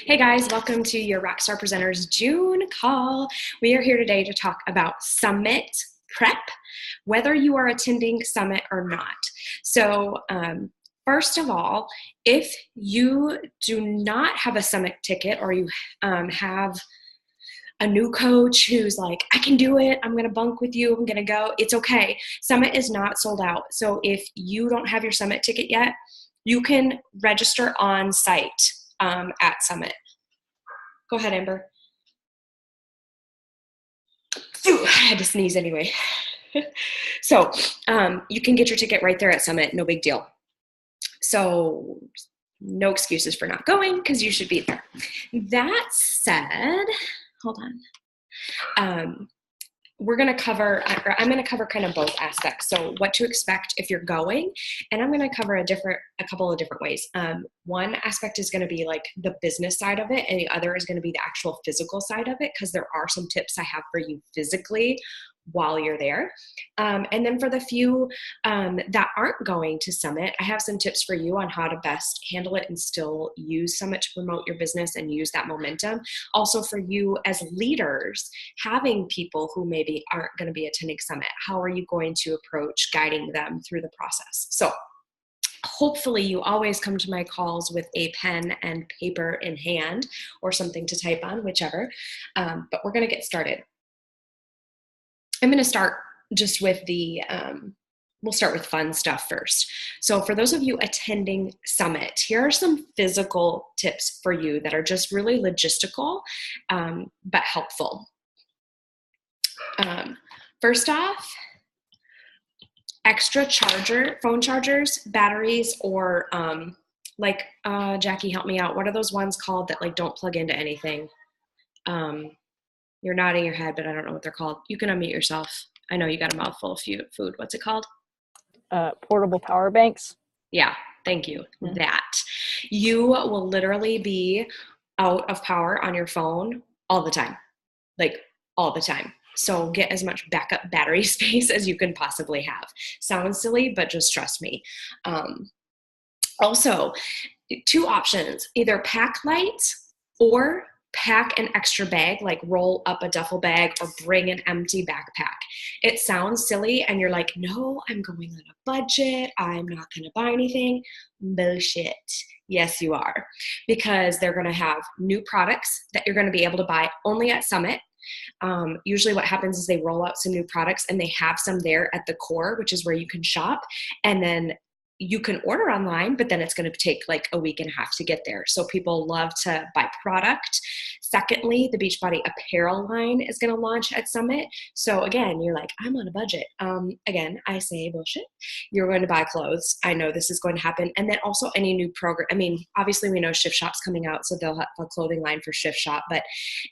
Hey guys, welcome to your Rockstar Presenters June call. We are here today to talk about summit prep, whether you are attending summit or not. So, first of all, if you do not have a summit ticket or you have a new coach who's like, I can do it, I'm going to bunk with you, I'm going to go, it's okay. Summit is not sold out. So if you don't have your summit ticket yet, you can register on site at Summit. Go ahead, Amber. I had to sneeze anyway. So you can get your ticket right there at Summit, no big deal. So no excuses for not going because you should be there. That said, hold on. I'm going to cover kind of both aspects. So what to expect if you're going, and I'm going to cover a couple of different ways. One aspect is going to be like the business side of it, and the other is going to be the actual physical side of it, because there are some tips I have for you physically while you're there. And then for the few that aren't going to Summit, I have some tips for you on how to best handle it and still use Summit to promote your business and use that momentum. Also for you as leaders, having people who maybe aren't going to be attending Summit, how are you going to approach guiding them through the process? So hopefully you always come to my calls with a pen and paper in hand or something to type on, whichever. But we're going to get started. I'm going to start just with we'll start with fun stuff first. So for those of you attending Summit, here are some physical tips for you that are just really logistical, but helpful. First off, extra phone chargers, batteries, or Jackie, help me out. What are those ones called that like don't plug into anything? You're nodding your head, but I don't know what they're called. You can unmute yourself. I know you got a mouthful of food. What's it called? Portable power banks. Yeah, thank you. Mm-hmm. That. You will literally be out of power on your phone all the time. Like all the time. So get as much backup battery space as you can possibly have. Sounds silly, but just trust me. Also, two options. Either pack light or pack an extra bag, like roll up a duffel bag or bring an empty backpack. It sounds silly and you're like, no, I'm going on a budget. I'm not going to buy anything. Bullshit. Yes, you are. Because they're going to have new products that you're going to be able to buy only at Summit. Usually what happens is they roll out some new products and they have some there at the core, which is where you can shop. And then you can order online, but then it's going to take like a week and a half to get there. So people love to buy product. Secondly, the Beachbody apparel line is going to launch at Summit. So again, you're like, I'm on a budget. Again, I say bullshit. You're going to buy clothes. I know this is going to happen. And then also any new program. I mean, obviously we know Shift Shop's coming out, so they'll have a clothing line for Shift Shop, but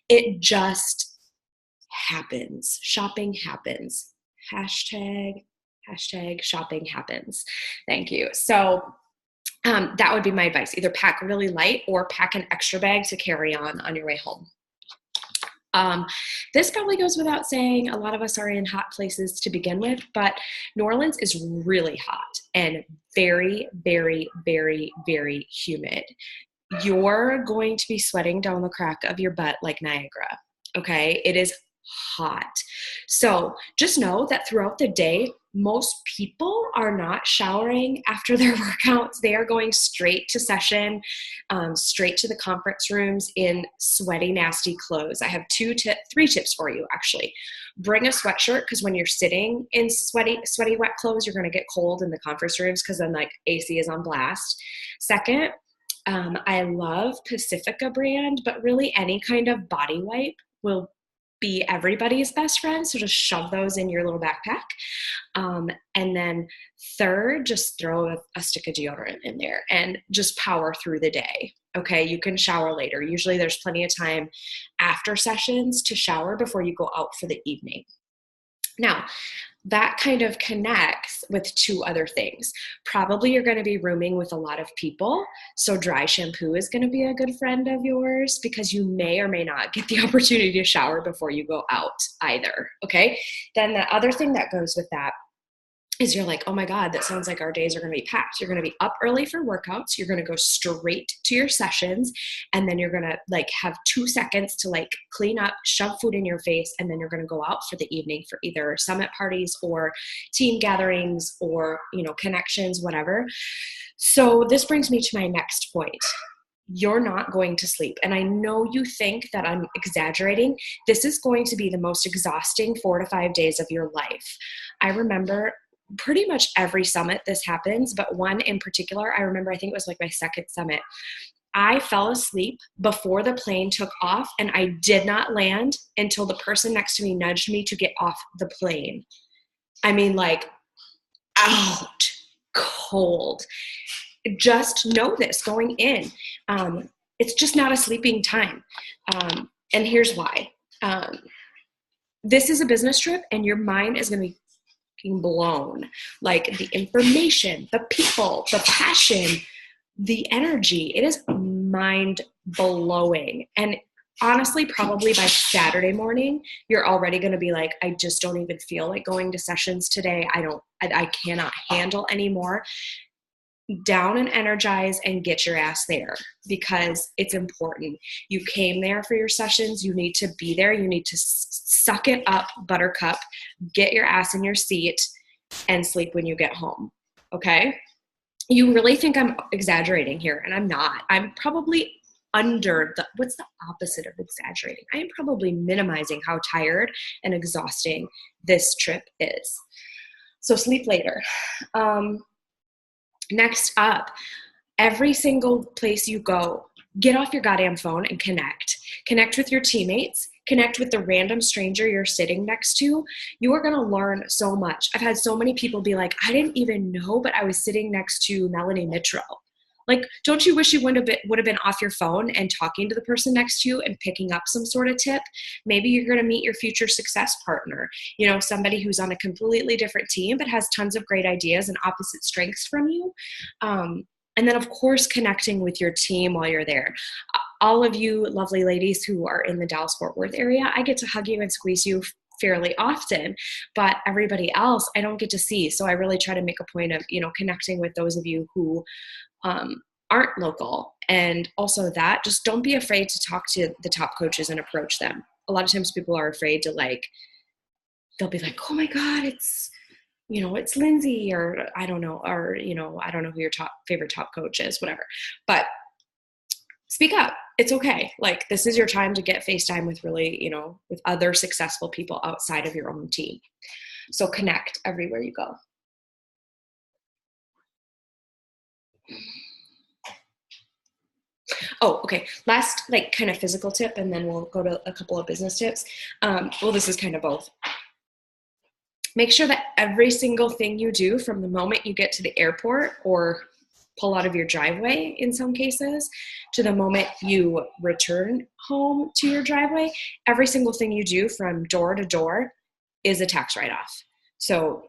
it just happens. Shopping happens. Hashtag shopping happens. Thank you. So that would be my advice. Either pack really light or pack an extra bag to carry on your way home. This probably goes without saying. A lot of us are in hot places to begin with, but New Orleans is really hot and very, very, very, very humid. You're going to be sweating down the crack of your butt like Niagara. Okay. It is hot. So just know that throughout the day, most people are not showering after their workouts. They are going straight to session, straight to the conference rooms in sweaty, nasty clothes. I have three tips for you, actually. Bring a sweatshirt, because when you're sitting in sweaty, wet clothes, you're going to get cold in the conference rooms because then like AC is on blast. Second, I love Pacifica brand, but really any kind of body wipe will be everybody's best friend. So just shove those in your little backpack. And then third, just throw a stick of deodorant in there and just power through the day. Okay. You can shower later. Usually there's plenty of time after sessions to shower before you go out for the evening. Now, that kind of connects with two other things. Probably you're going to be rooming with a lot of people. So dry shampoo is going to be a good friend of yours, because you may or may not get the opportunity to shower before you go out either. Okay. Then the other thing that goes with that is you're like, oh my God, that sounds like our days are going to be packed. You're going to be up early for workouts. You're going to go straight to your sessions. And then you're going to like have 2 seconds to like clean up, shove food in your face. And then you're going to go out for the evening for either summit parties or team gatherings or, connections, whatever. So this brings me to my next point. You're not going to sleep. And I know you think that I'm exaggerating. This is going to be the most exhausting 4 to 5 days of your life. I remember pretty much every summit this happens, but one in particular, I remember, I think it was like my second summit. I fell asleep before the plane took off, and I did not land until the person next to me nudged me to get off the plane. I mean, like, out cold. Just know this going in. It's just not a sleeping time. And here's why. This is a business trip, and your mind is going to be blown. Like the information, the people, the passion, the energy, it is mind blowing. And honestly, probably by Saturday morning, you're already going to be like, I just don't even feel like going to sessions today. I cannot handle anymore. Down and energize and get your ass there, because it's important. You came there for your sessions. You need to be there. You need to suck it up, buttercup, get your ass in your seat and sleep when you get home. Okay. You really think I'm exaggerating here, and I'm not. I'm probably what's the opposite of exaggerating? I am probably minimizing how tired and exhausting this trip is. So sleep later. Next up, every single place you go, get off your goddamn phone and connect. Connect with your teammates. Connect with the random stranger you're sitting next to. You are going to learn so much. I've had so many people be like, I didn't even know, but I was sitting next to Melanie Mitro. Like, don't you wish you would have been off your phone and talking to the person next to you and picking up some sort of tip? Maybe you're going to meet your future success partner, somebody who's on a completely different team but has tons of great ideas and opposite strengths from you. And then, of course, connecting with your team while you're there. All of you lovely ladies who are in the Dallas-Fort Worth area, I get to hug you and squeeze you fairly often, but everybody else I don't get to see. So I really try to make a point of, connecting with those of you who aren't local. And also that, just don't be afraid to talk to the top coaches and approach them. A lot of times people are afraid to they'll be like, oh my God, it's Lindsay, or I don't know, or, I don't know who your favorite top coach is, whatever, but speak up. It's okay. Like, this is your time to get FaceTime with really, with other successful people outside of your own team. So connect everywhere you go. Oh, okay. Last, kind of physical tip, and then we'll go to a couple of business tips. Well, this is kind of both. Make sure that every single thing you do from the moment you get to the airport or pull out of your driveway in some cases to the moment you return home to your driveway, every single thing you do from door to door is a tax write-off. So,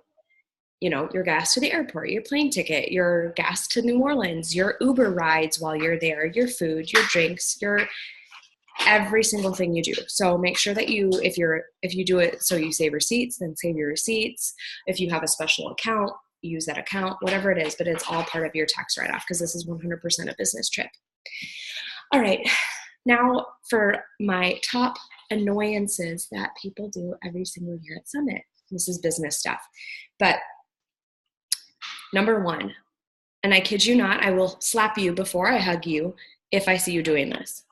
your gas to the airport, your plane ticket, your gas to New Orleans, your Uber rides while you're there, your food, your drinks, every single thing you do. So make sure that if you do it so you save receipts, then save your receipts. If you have a special account, use that account, whatever it is, but it's all part of your tax write-off, because this is 100% a business trip. All right. Now for my top annoyances that people do every single year at Summit. This is business stuff. But number one, and I kid you not, I will slap you before I hug you if I see you doing this.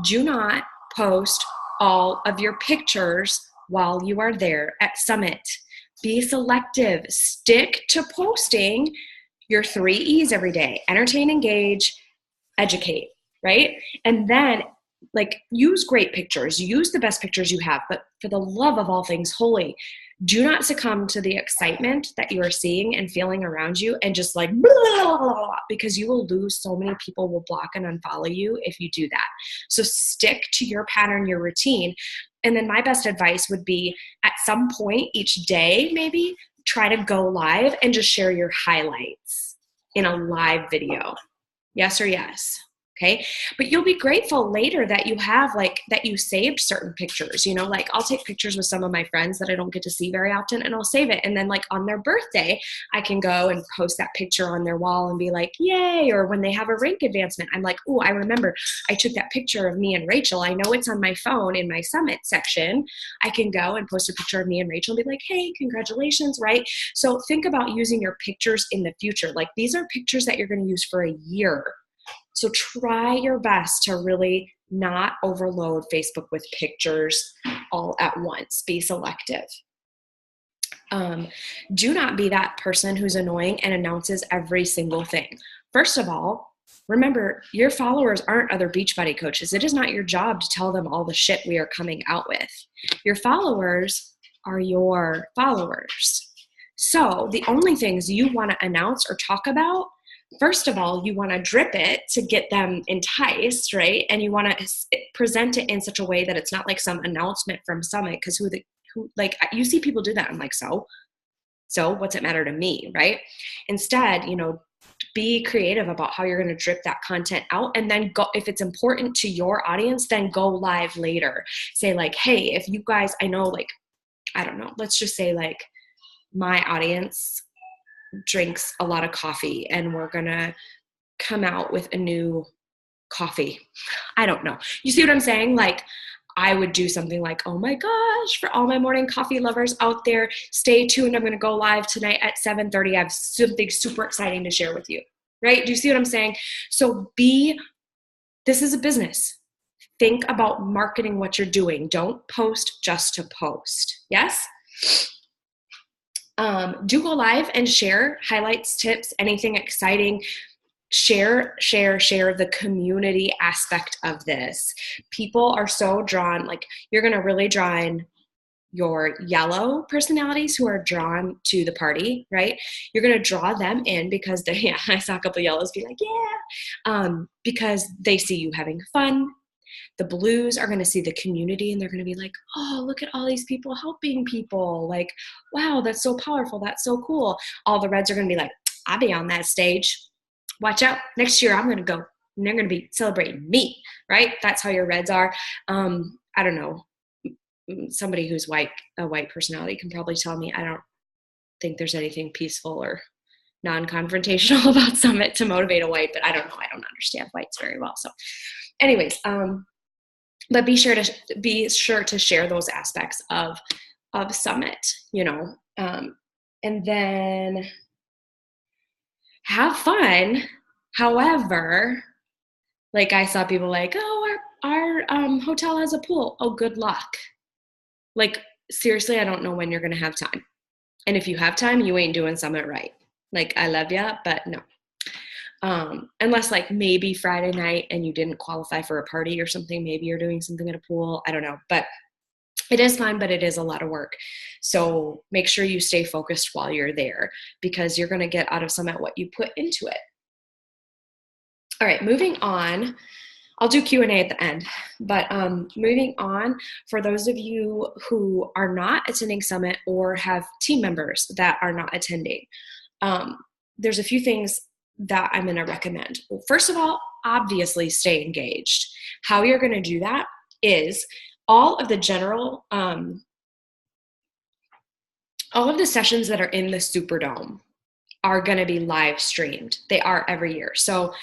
Do not post all of your pictures while you are there at Summit. Be selective. Stick to posting your 3 E's every day. Entertain, engage, educate, right? And then use great pictures. Use the best pictures you have, but for the love of all things holy, do not succumb to the excitement that you are seeing and feeling around you and just blah, blah, blah, because you will lose. So many people will block and unfollow you if you do that. So stick to your pattern, your routine. And then my best advice would be at some point each day, maybe try to go live and just share your highlights in a live video. Yes or yes? Okay. But you'll be grateful later that you have that you saved certain pictures, like I'll take pictures with some of my friends that I don't get to see very often and I'll save it. And then on their birthday, I can go and post that picture on their wall and be like, yay. Or when they have a rank advancement, I'm like, oh, I remember I took that picture of me and Rachel. I know it's on my phone in my summit section. I can go and post a picture of me and Rachel and be like, hey, congratulations, right? So think about using your pictures in the future. These are pictures that you're going to use for a year. So try your best to really not overload Facebook with pictures all at once. Be selective. Do not be that person who's annoying and announces every single thing. First of all, remember, your followers aren't other Beachbody coaches. It is not your job to tell them all the shit we are coming out with. Your followers are your followers. So the only things you want to announce or talk about, first of all, you want to drip it to get them enticed, right? And you want to present it in such a way that it's not like some announcement from Summit, because you see people do that. I'm like, so what's it matter to me, right? Instead, be creative about how you're going to drip that content out, and then go, if it's important to your audience, then go live later. Say hey, if you guys, I know, I don't know, let's just say my audience drinks a lot of coffee and we're going to come out with a new coffee. I don't know. You see what I'm saying? I would do something oh my gosh, for all my morning coffee lovers out there, stay tuned. I'm going to go live tonight at 7:30. I have something super exciting to share with you, right? Do you see what I'm saying? So this is a business. Think about marketing what you're doing. Don't post just to post. Yes? Do go live and share highlights, tips, anything exciting. Share the community aspect of this. People are so drawn, you're going to really draw in your yellow personalities who are drawn to the party, right? You're going to draw them in because I saw a couple of yellows be like, yeah, because they see you having fun. The blues are going to see the community and they're going to be like, oh, look at all these people helping people. Wow, that's so powerful. That's so cool. All the reds are going to be like, I'll be on that stage. Watch out. Next year, I'm going to go and they're going to be celebrating me, right? That's how your reds are. I don't know. Somebody who's a white personality can probably tell me. I don't think there's anything peaceful or non-confrontational about Summit to motivate a white, but I don't know. I don't understand whites very well. So anyways, but be sure to share those aspects of Summit, and then have fun. However, I saw people oh, our hotel has a pool. Oh, good luck. Seriously, I don't know when you're going to have time. And if you have time, you ain't doing Summit right. I love ya, but no. Unless maybe Friday night and you didn't qualify for a party or something, maybe you're doing something at a pool. I don't know, but it is fun, but it is a lot of work. So make sure you stay focused while you're there because you're going to get out of Summit what you put into it. All right, moving on. I'll do Q&A at the end, but moving on, for those of you who are not attending Summit or have team members that are not attending, there's a few things that I'm going to recommend. Well, first of all, obviously stay engaged. How you're going to do that is all of the sessions that are in the Superdome are going to be live streamed. They are every year. So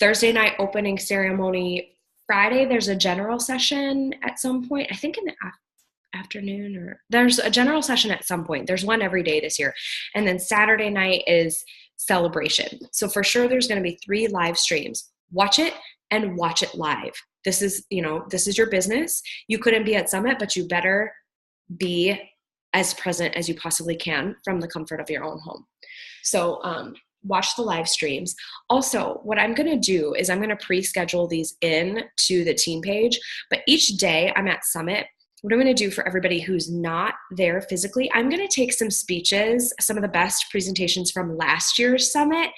Thursday night opening ceremony, Friday there's a general session at some point, I think in the afternoon, or there's a general session at some point. There's one every day this year. And then Saturday night is celebration. So for sure there's going to be 3 live streams. Watch it and watch it live. This is your business. You couldn't be at Summit, but you better be as present as you possibly can from the comfort of your own home. So watch the live streams. Also, what I'm going to do is I'm going to pre-schedule these in to the team page, but each day I'm at Summit, what I'm going to do for everybody who's not there physically, I'm going to take some speeches, some of the best presentations from last year's Summit,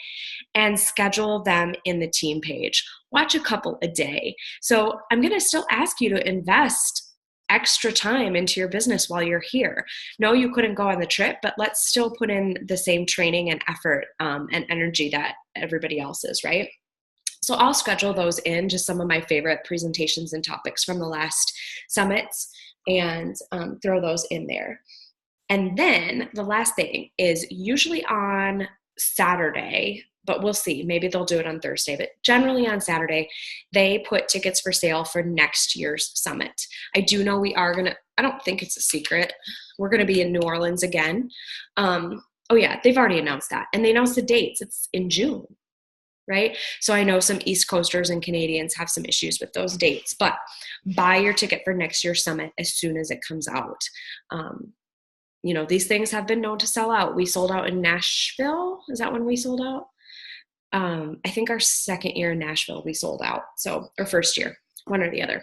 and schedule them in the team page. Watch a couple a day. So I'm going to still ask you to invest extra time into your business while you're here. No, you couldn't go on the trip, but let's still put in the same training and effort and energy that everybody else is, right? So I'll schedule those in, just some of my favorite presentations and topics from the last summits, and throw those in there. And then the last thing is usually on Saturday, but we'll see. Maybe they'll do it on Thursday, but generally on Saturday, they put tickets for sale for next year's summit. I do know we are going to, I don't think it's a secret, we're going to be in New Orleans again. Oh yeah, they've already announced that. And they announced the dates. It's in June, right? So I know some East Coasters and Canadians have some issues with those dates, but buy your ticket for next year's summit as soon as it comes out. You know, these things have been known to sell out. We sold out in Nashville. Is that when we sold out? I think our second year in Nashville, we sold out. So, or first year, one or the other.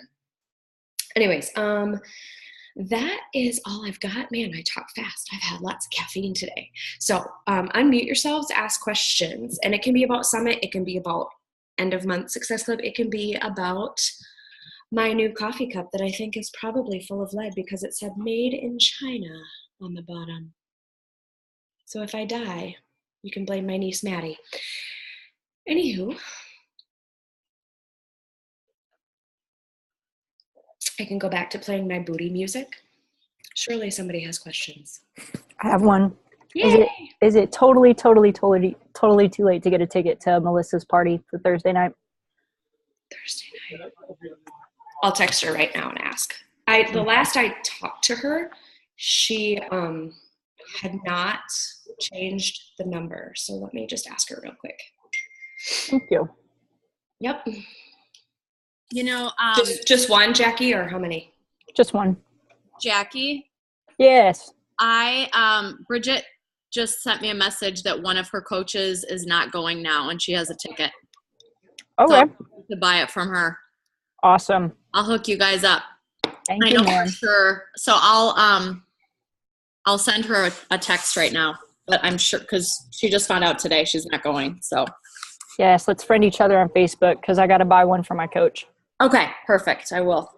Anyways, that is all I've got. Man, I talk fast. I've had lots of caffeine today. So unmute yourselves, ask questions. And it can be about Summit. It can be about end of month Success Club. It can be about my new coffee cup that I think is probably full of lead because it said made in China on the bottom. So if I die, you can blame my niece Maddie. Anywho, I can go back to playing my booty music. Surely somebody has questions. I have one. Yay! Is it totally too late to get a ticket to Melissa's party for Thursday night? Thursday night. I'll text her right now and ask. The last I talked to her, she had not changed the number. So let me just ask her real quick. Thank you. Yep. You know, just one, Jackie, or how many? Just one. Jackie, Yes. Bridget just sent me a message that one of her coaches is not going now and she has a ticket. Okay. So to buy it from her. Awesome. I'll hook you guys up. Thank I you, know Lauren. for sure. So I'll send her a text right now, but I'm sure because she just found out today she's not going. So Yes, let's friend each other on Facebook because I got to buy one for my coach. okay, perfect. I will.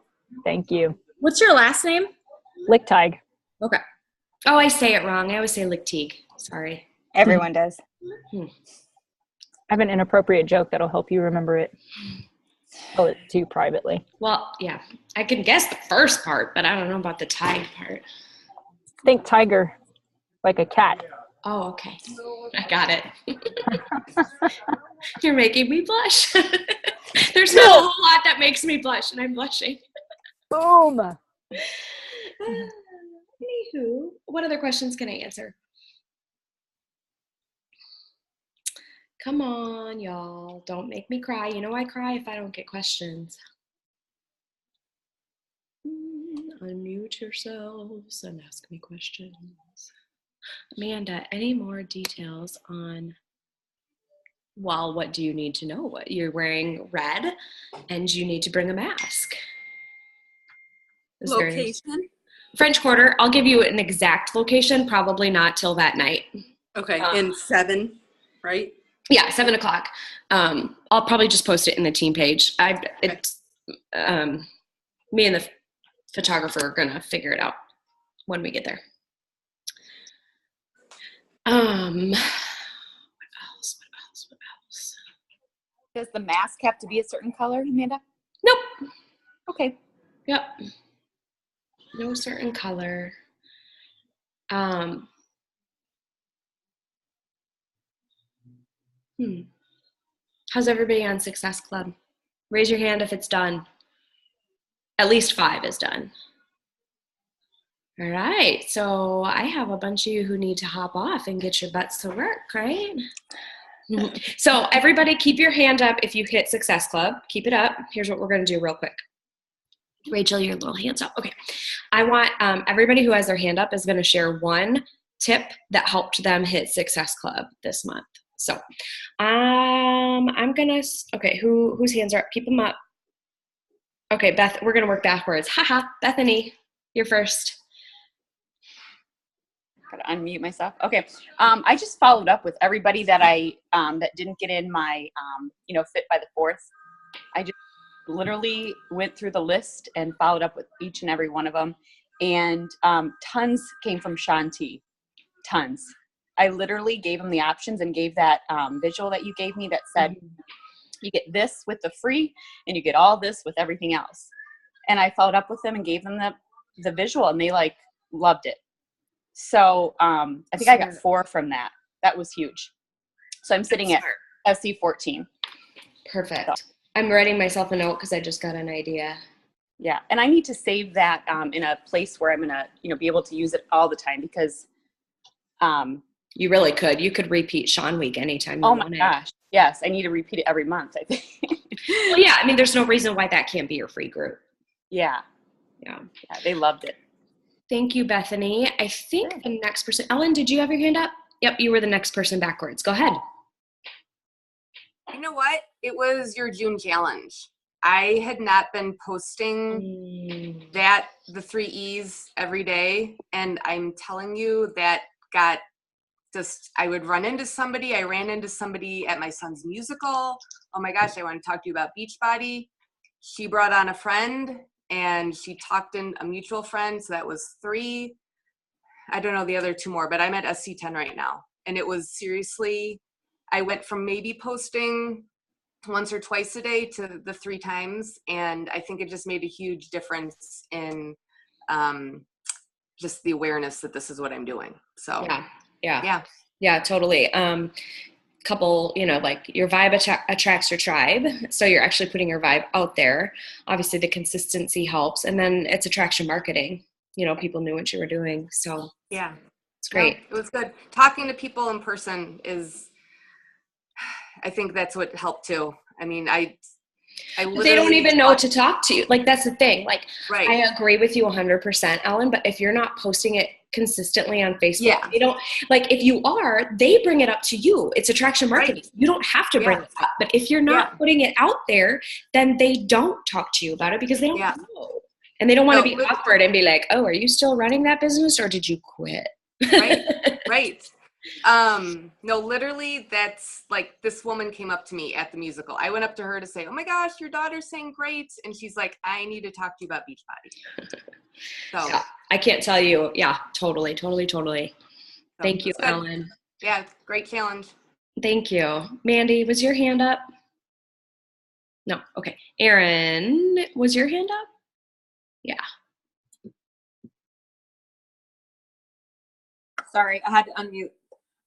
Thank you. What's your last name? Lichtig. Okay. Oh, I say it wrong. I always say Lichtig. Sorry. Everyone does. I have an inappropriate joke that'll help you remember it. Tell it to you privately. Well, yeah. I can guess the first part, but I don't know about the tag part. Think tiger, like a cat. Oh, okay. I got it. You're making me blush. There's not a whole lot that makes me blush, and I'm blushing. Boom. Anywho, what other questions can I answer? Come on, y'all. Don't make me cry. You know I cry if I don't get questions. Unmute yourselves and ask me questions. Amanda, any more details on, well, what do you need to know? What you're wearing red and you need to bring a mask. Location? French Quarter. I'll give you an exact location, probably not till that night. Okay, in 7, right? Yeah, 7 o'clock. I'll probably just post it in the team page. It's me and the photographer are gonna figure it out when we get there. What else? Does the mask have to be a certain color, Amanda? Nope. Okay. Yep. No certain color. How's everybody on Success Club? Raise your hand if it's done. At least 5 is done. All right, so I have a bunch of you who need to hop off and get your butts to work, right? So everybody keep your hand up if you hit Success Club. Keep it up. Here's what we're gonna do real quick. Rachel, your little hands up. Okay, I want everybody who has their hand up is gonna share one tip that helped them hit Success Club this month. So I'm gonna, okay, whose hands are up? Keep them up. Okay, Beth, we're gonna work backwards. Haha, Bethany, you're first. Gotta unmute myself. Okay. I just followed up with everybody that I that didn't get in my fit by the 4th. I just literally went through the list and followed up with each and every one of them. And tons came from Shanti. Tons. I literally gave them the options and gave that visual that you gave me that said You get this with the free, and you get all this with everything else. And I followed up with them and gave them the visual, and they like loved it. So I think I got 4 from that. That was huge. So I'm sitting at SC14. Perfect. So. I'm writing myself a note because I just got an idea. Yeah, and I need to save that in a place where I'm gonna, be able to use it all the time, because you really could. You could repeat Sean Week anytime you oh wanted. my gosh, yes, I need to repeat it every month, I think. Well, yeah, I mean, there's no reason why that can't be your free group. Yeah, they loved it. Thank you, Bethany. I think the next person, Ellen, did you have your hand up? Yep, you were the next person backwards. Go ahead. You know what? It was your June challenge. I had not been posting the 3 E's every day. And I'm telling you, that got I would run into somebody. I ran into somebody at my son's musical. Oh my gosh, I want to talk to you about Beachbody. She brought on a friend and she talked in a mutual friend. So that was 3. I don't know the other 2 more, but I'm at SC10 right now. And it was seriously, I went from maybe posting once or twice a day to the 3 times. And I think it just made a huge difference in just the awareness that this is what I'm doing. So yeah, totally. Couple, like your vibe attracts your tribe. So you're actually putting your vibe out there. Obviously the consistency helps. And then it's attraction marketing. People knew what you were doing. So yeah, it's great. No, it was good. Talking to people in person I think that's what helped too. I mean, they don't even know to talk to you. Like, that's the thing. Like, right. I agree with you 100%, Ellen, but if you're not posting it consistently on Facebook, they don't, like, if you are, they bring it up to you. It's attraction marketing. Right. You don't have to bring it up. But if you're not putting it out there, then they don't talk to you about it because they don't know. And they don't want to be awkward and be like, oh, are you still running that business or did you quit? Right. Right. No, literally, that's like, this woman came up to me at the musical. I went up to her to say, oh my gosh, your daughter sang great. And she's like, I need to talk to you about Beachbody. So yeah, I can't tell you. Yeah, totally. So, thank you, Ellen. Yeah, great challenge. Thank you. Mandy, was your hand up? No. Okay. Erin, was your hand up? Yeah. Sorry, I had to unmute.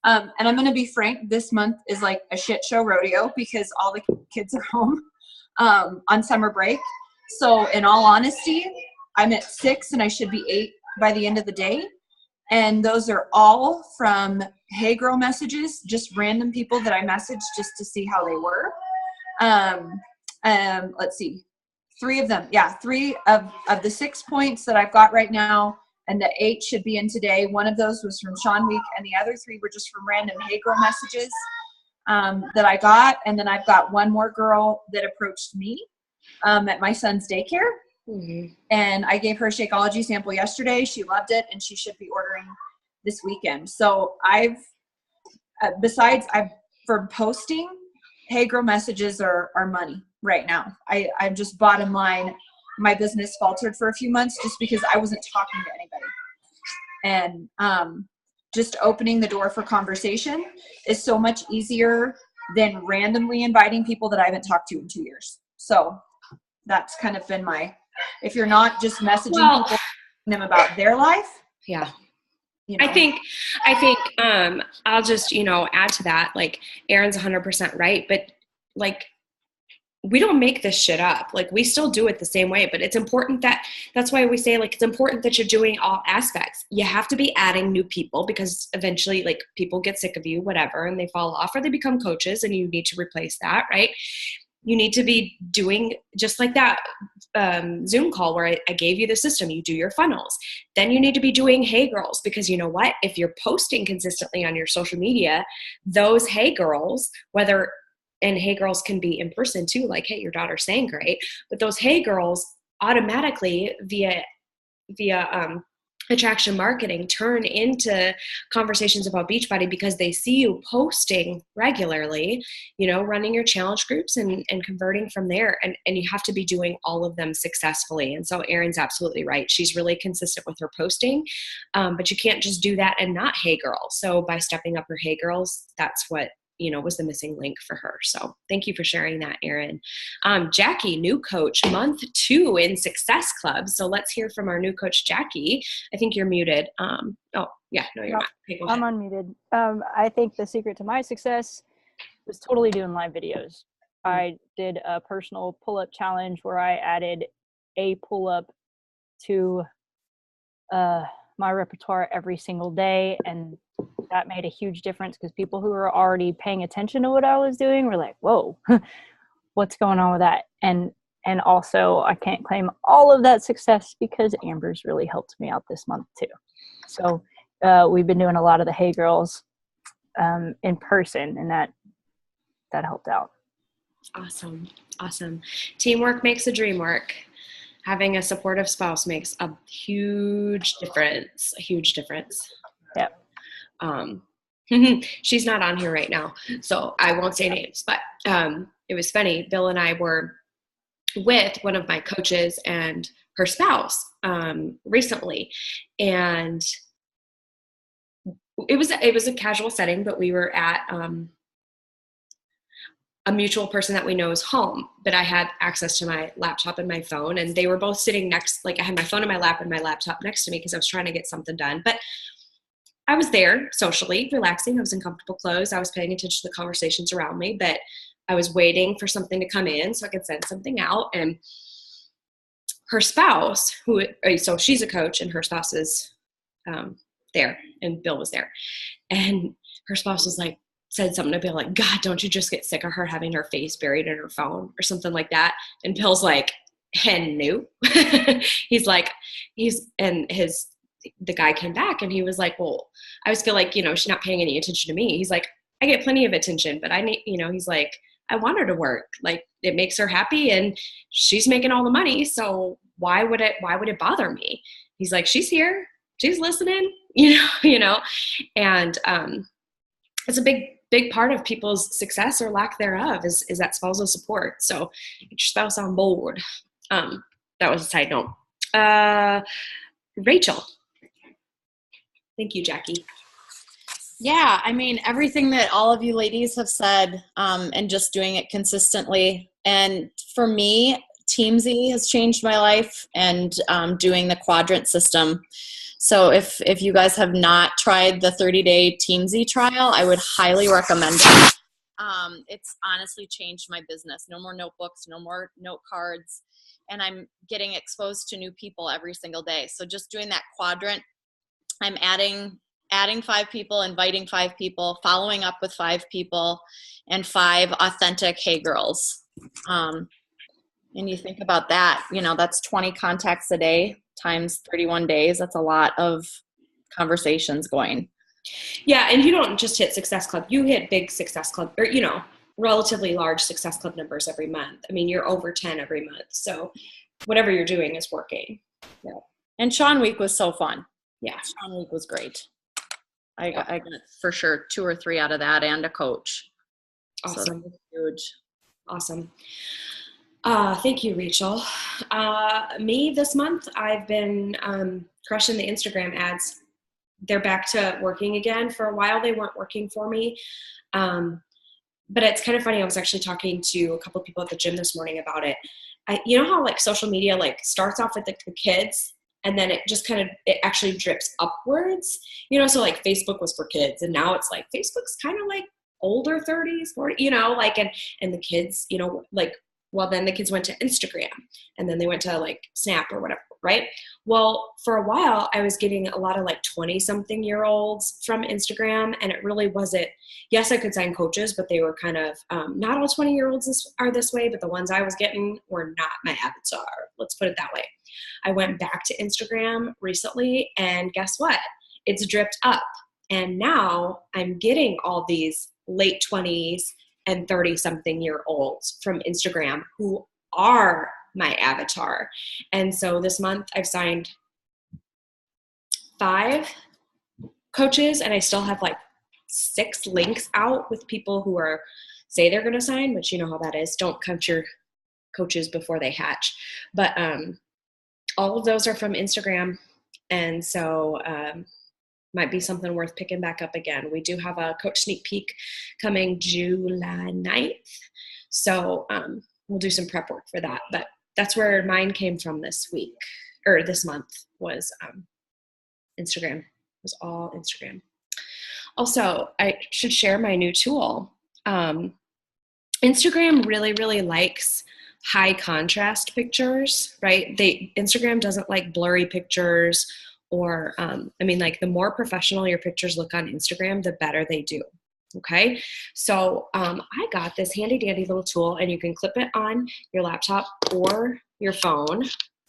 And I'm going to be frank, this month is like a shit show rodeo because all the kids are home on summer break. So in all honesty, I'm at 6 and I should be 8 by the end of the day. And those are all from Hey Girl messages, just random people that I messaged just to see how they were. Let's see, 3 of them. Yeah, 3 of the 6 points that I've got right now. And the 8 should be in today. One of those was from Sean Week, and the other 3 were just from random Hey Girl messages that I got. And then I've got one more girl that approached me at my son's daycare. Mm-hmm. And I gave her a Shakeology sample yesterday. She loved it, and she should be ordering this weekend. So for posting, Hey Girl messages are money right now. I'm just bottom line. My business faltered for a few months just because I wasn't talking to anybody. And just opening the door for conversation is so much easier than randomly inviting people that I haven't talked to in 2 years. So that's kind of been if you're not just messaging people them about their life. Yeah. I think I'll just, add to that. Like, Erin's 100% right. But like, we don't make this shit up. Like, we still do it the same way, but it's important that's why we say, like, it's important that you're doing all aspects. You have to be adding new people because eventually, like, people get sick of you, whatever, and they fall off or they become coaches and you need to replace that, right? You need to be doing just like that Zoom call where I gave you the system. You do your funnels. Then you need to be doing Hey Girls because you know what? If you're posting consistently on your social media, those Hey Girls, and Hey Girls can be in person too, like, hey, your daughter sang great. But those Hey Girls automatically via attraction marketing turn into conversations about Beachbody because they see you posting regularly, running your challenge groups and converting from there. And you have to be doing all of them successfully. And so Erin's absolutely right. She's really consistent with her posting, but you can't just do that and not Hey Girl. So by stepping up her Hey Girls, that's what was the missing link for her. So thank you for sharing that, Erin. Jackie, new coach, month 2 in Success Club. So let's hear from our new coach, Jackie. I think you're muted. Oh, yeah, no, you're not. Okay, go ahead. I'm unmuted. I think the secret to my success was totally doing live videos. I did a personal pull-up challenge where I added a pull-up to my repertoire every single day, and that made a huge difference because people who were already paying attention to what I was doing were like, whoa, what's going on with that? And also I can't claim all of that success because Amber's really helped me out this month too. So we've been doing a lot of the Hey Girls in person, and that helped out. Awesome. Teamwork makes the dream work. Having a supportive spouse makes a huge difference. Yep. She's not on here right now, so I won't say names, but it was funny. Bill and I were with one of my coaches and her spouse recently, and it was a casual setting, but we were at a mutual person that we know's home, but I had access to my laptop and my phone, and they were both sitting next, like I had my phone in my lap and my laptop next to me because I was trying to get something done. But I was there socially, relaxing. I was in comfortable clothes. I was paying attention to the conversations around me, but I was waiting for something to come in so I could send something out. And her spouse, so she's a coach, and her spouse is there, and Bill was there. And her spouse was like, said something to Bill like, God, don't you just get sick of her having her face buried in her phone or something like that? And Bill's like, no. He's like, the guy came back and he was like, well, I just feel like, she's not paying any attention to me. He's like, I get plenty of attention, but I need, he's like, I want her to work. Like, it makes her happy and she's making all the money. So why would it bother me? He's like, she's here, she's listening, and it's a big part of people's success or lack thereof is that spousal support. So get your spouse on board. That was a side note. Rachel. Thank you, Jackie. Yeah, I mean, everything that all of you ladies have said, and just doing it consistently. And for me, Teamsy has changed my life, and doing the quadrant system. So if you guys have not tried the 30-day Teamsy trial, I would highly recommend it. It's honestly changed my business. No more notebooks, no more note cards, and I'm getting exposed to new people every single day. So just doing that quadrant, I'm adding 5 people, inviting 5 people, following up with 5 people, and 5 authentic Hey Girls. And you think about that, that's 20 contacts a day times 31 days. That's a lot of conversations going. Yeah. And you don't just hit Success Club. You hit big Success Club, or, relatively large Success Club numbers every month. I mean, you're over 10 every month. So whatever you're doing is working. Yeah. And Sean Week was so fun. Yeah. Sean Week was great. I got for sure 2 or 3 out of that, and a coach. Awesome. So that was huge. Awesome. Thank you, Rachel. Me this month, I've been crushing the Instagram ads. They're back to working again. For a while, they weren't working for me. But it's kind of funny. I was actually talking to a couple of people at the gym this morning about it. You know how like social media like starts off with the kids, and then it just it actually drips upwards. So like Facebook was for kids, and now it's like Facebook's kind of like older 30s, 40, and the kids, well, then the kids went to Instagram, and then they went to like Snap or whatever, right? Well, for a while, I was getting a lot of like 20-something-year-olds from Instagram, and it really wasn't, yes, I could sign coaches, but they were kind of, not all 20-year-olds are this way, but the ones I was getting were not my avatar. Let's put it that way. I went back to Instagram recently, and guess what? It's dripped up. And now I'm getting all these late 20s and 30-something-year-olds from Instagram who are my avatar. And so this month I've signed 5 coaches, and I still have like 6 links out with people who say they're going to sign, which you know how that is. Don't count your coaches before they hatch. But all of those are from Instagram. And so might be something worth picking back up again. We do have a coach sneak peek coming July 9th. So we'll do some prep work for that. But that's where mine came from this week, or this month, was Instagram. It was all Instagram. Also, I should share my new tool. Instagram really, really likes high contrast pictures, right? Instagram doesn't like blurry pictures, or like the more professional your pictures look on Instagram, the better they do. Okay, so I got this handy dandy little tool, and you can clip it on your laptop or your phone,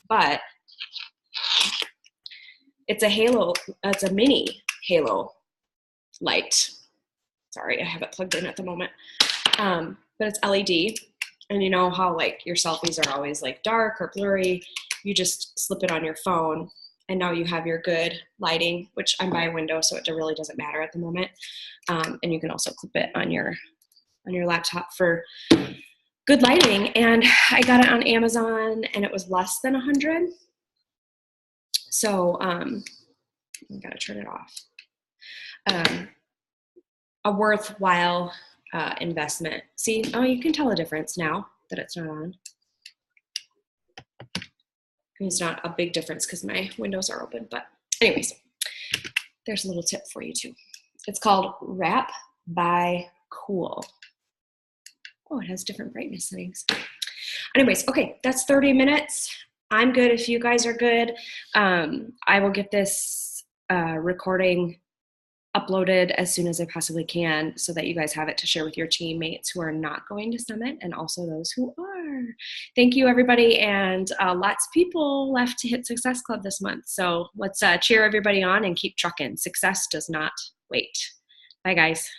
but it's a mini halo light. Sorry, I have it plugged in at the moment. But it's LED, and you know how like your selfies are always like dark or blurry. You just slip it on your phone, and now you have your good lighting, which I'm by a window, so it really doesn't matter at the moment. And you can also clip it on your laptop for good lighting. And I got it on Amazon, and it was less than $100. So I gotta turn it off. A worthwhile investment. See, you can tell a difference now that it's not on. It's not a big difference because my windows are open, but anyways, there's a little tip for you too. It's called Wrap by Cool. Oh, it has different brightness settings. Anyways, okay, that's 30 minutes. I'm good if you guys are good. I will get this recording uploaded as soon as I possibly can so that you guys have it to share with your teammates who are not going to Summit and also those who are. Thank you, everybody, and lots of people left to hit Success Club this month. So let's cheer everybody on and keep trucking. Success does not wait. Bye, guys.